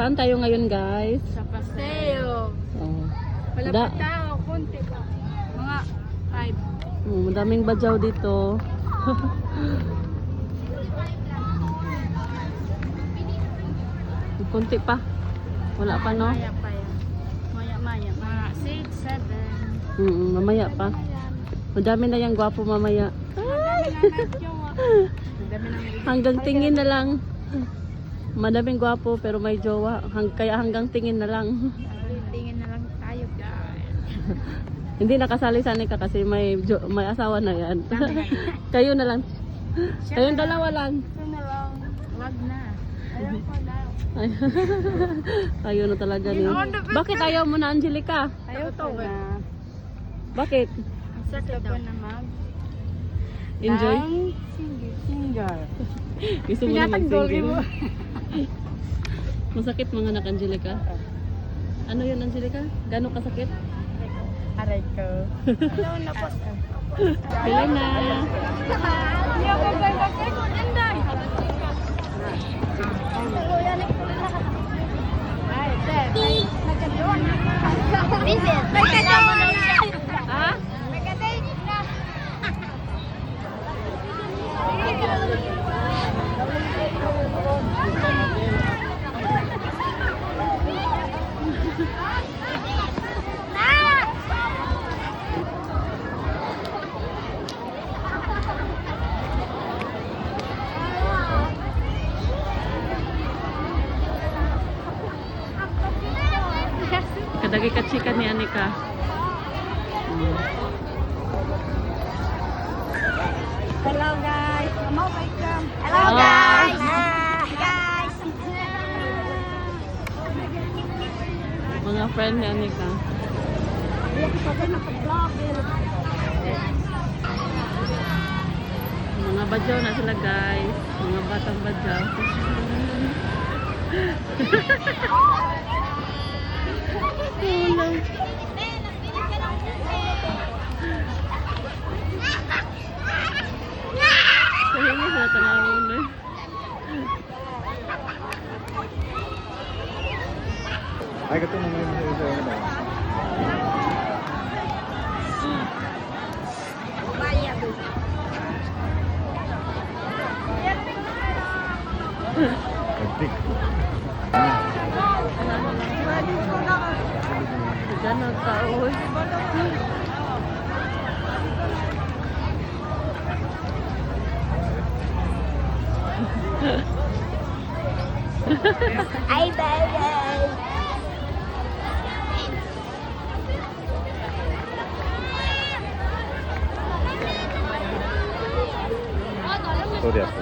Saan tayo ngayon, guys? Sa paseo. Oh. Wala pa tao, konti pa. Mga 5. Madaming badyaw dito. Kunti pa. Wala pa, no? Maya pa yan. Maya. Mga 6, 7. Mamaya pa. Madami na yung gwapo mamaya. Hanggang tingin na lang. Madaming gwapo pero may jowa. Kaya hanggang tingin na lang. Tingin na lang tayo, guys. Hindi nakasali sa ka kasi may asawa na yan. Kayo na lang. Kayong dalawa lang. Ito na lang. Wag na. Ayaw ko na. Kayo na talaga niyo. Bakit ayaw mo na, Angelica? Ayaw ko na. Bakit? Sakit ko na mag. Enjoy? Singer. Gusto mo na mag-single? Masakit mga anak, Angelica? Ano yun, Angelica? Gano'ng kasakit? Aray ko. Ano na po? Kailan na? Ayaw ko ba bakit? Enday. Ay, Dad. Nagkadon. Visit. Nagkadon. Ha? Nagkadate na. Kadagi kachikan ni Anika. Hello guys. Hello guys. Hello, guys. Guys. Mga friend ni Anika. Mga badyaw na sila, guys. Mga batang badyaw. Kulang. Kahingi sila tanawin eh. Ay, ito naman yung sa ano. Nagtik. Ganun tao eh. Ay, baby. Sorry, after